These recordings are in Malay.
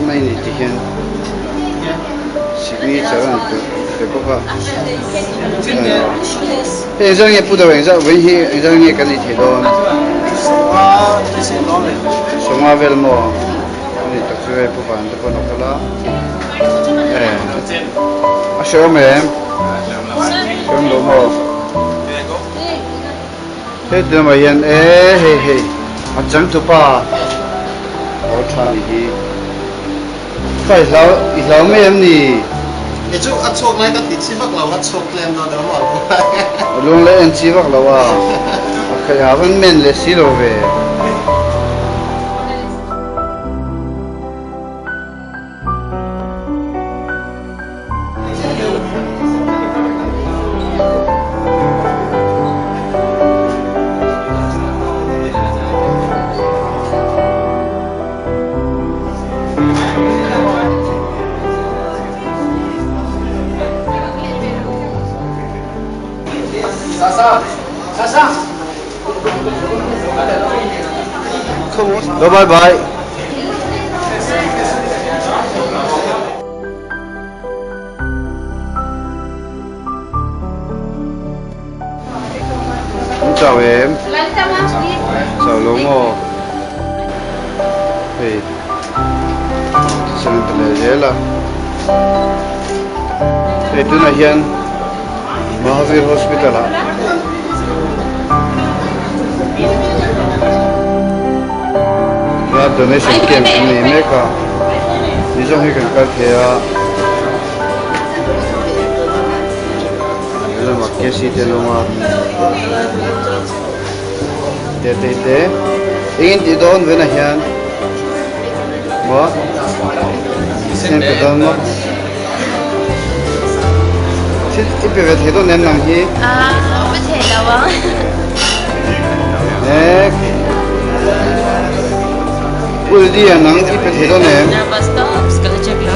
May nitihin signature ang pepoka. Ezang ye pudo ezang wenhi ezang ye kali thedon. Songa velmo ni taksue pupan to kono kala. Ashome. Shom lomo. Hedde mayan he. Ajang tu pa. Othani hi. Phải lâu mấy em đi. Cái chỗ ăn chốt này có thịt xí bắc lẩu ăn chốt lên nó đỡ mỏi. Luôn lấy ăn xí bắc lẩu à. Cái áo vẫn men lấy xí lẩu về. Sasa. Bye bye. Chào em. Chào Long Ngô. Hey. Sang tele là. Hey, tu na hian Mahavir Hospital à. Donation camp ni meka nizong hi kan kal thea ela makkesi te longa te ingin ti don vena hian wa sen te don ma sit ipe ve the don nem nang hiไม่เห็นแล้ววะ Uldi nang ipe the don nem na basta skala check la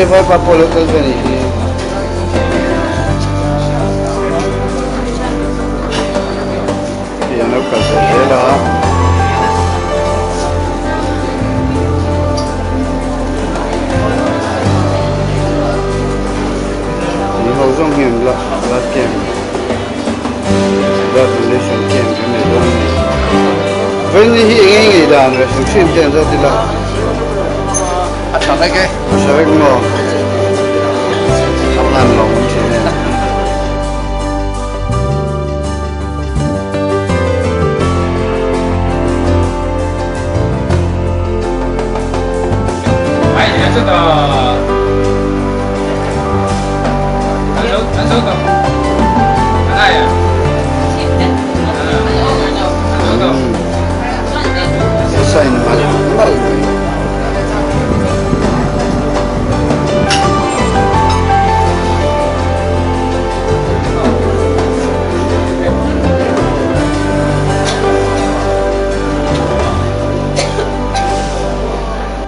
vai pa polo kal bani ya no kal se la ni ho zong hian la kem la relation kem me don when he ngi dan re shin ten zo ti la À chọn đây cái. sa vek mo sam nan lo chi ne Ai nhớ cho tao. Ăn đâu tao. Ai à? Ăn đâu. sa in mal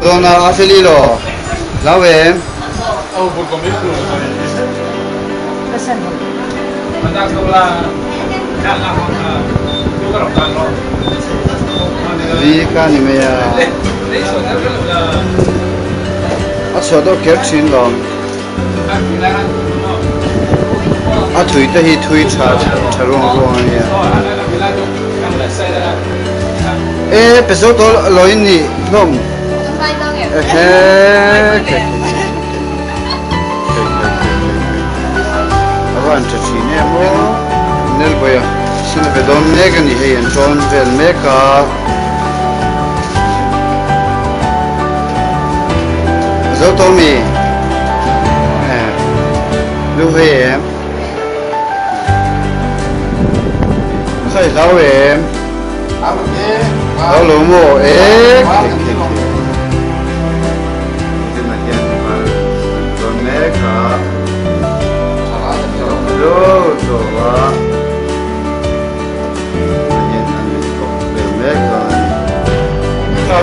Dona Afelilo, lawe. Oh, por comer tu. pesan Anda sekolah. Jangan makan. Tu kalau tak lo. Vika ni me ya. Aso do ker chin lo. A thui te hi thui cha rong rong ya. pe zo to loi ni nom Sampai bang ya? awan cha chi ne mo nel boya sin ve dom ne ga ni he en chon vel me ka zo to mi lu he em khai lao em lao lo mo Hello, Joa.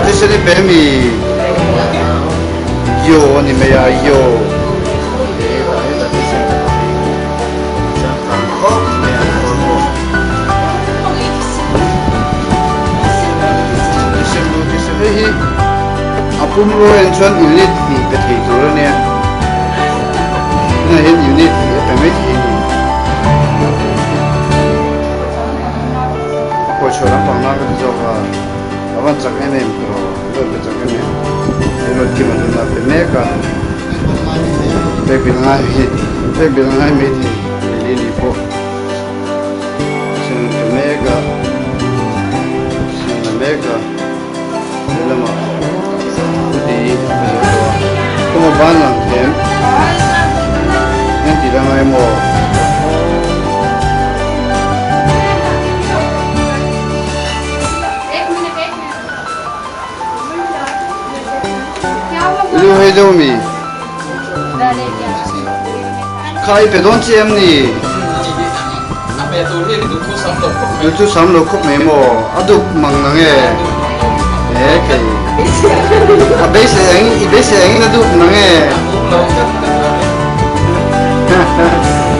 This is the baby. Yo, ni me ya yo. Apun lo en chuan unit ni pe thei tur ne. Na hen unit ni pe me thi ni. Ko choram pang na ka jo ka. Awan chak ne ko. Lo pe chak ne. Lo ki man na pe me ka. Pe bil ngai me thi. Ni ni po. Sin pe me ka. Sin me ka. Lama. Como van a hacer? Mentira, no hay modo. Lu hay đâu mi? Khai pe don chi em ni. Tu sam lo khop me mo. Aduk mang na nge. Okay. Ibig na doon na nga eh.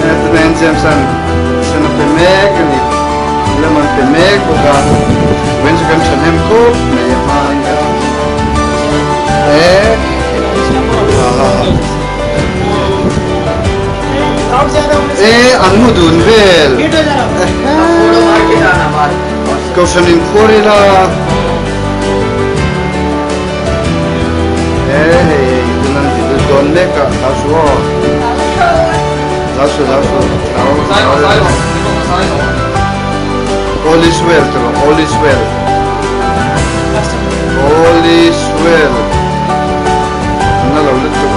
Ito na yung Samson. Siya na pimek, laman pimek, buka. When siya kami siya nem ko, may yaman ka. Ang mo doon, Bel. Ikaw siya nimpuri lang. Itu nanti itu donde kak lasu, all is well, terus all is well, all is well. Mana lalu tu?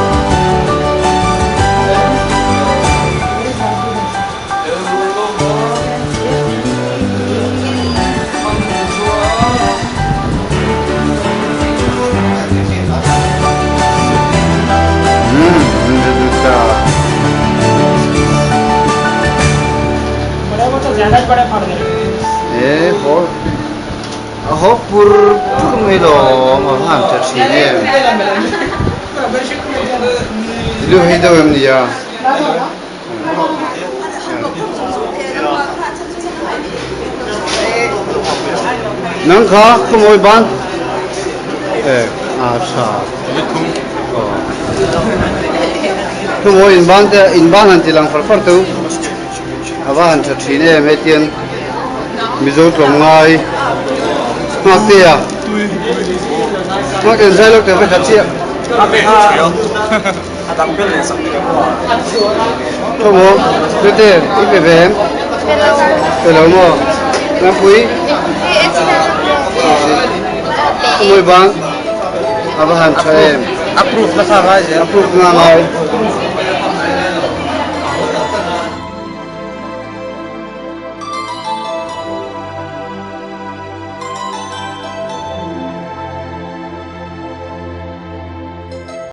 Ho pur milo mahan tersini. Lu hidup em dia. Nangka kemoi ban? Acha. Kemoi inban nanti lang farfar tu. Awan tersini metian. Mizot longai. Mak dia. Mak enzai lok tapi kacir. Kamu, betul, IPBM. Kalau mau, lampui. Kamu bang, abahan saya. Approve lah sahaja. Approve lah.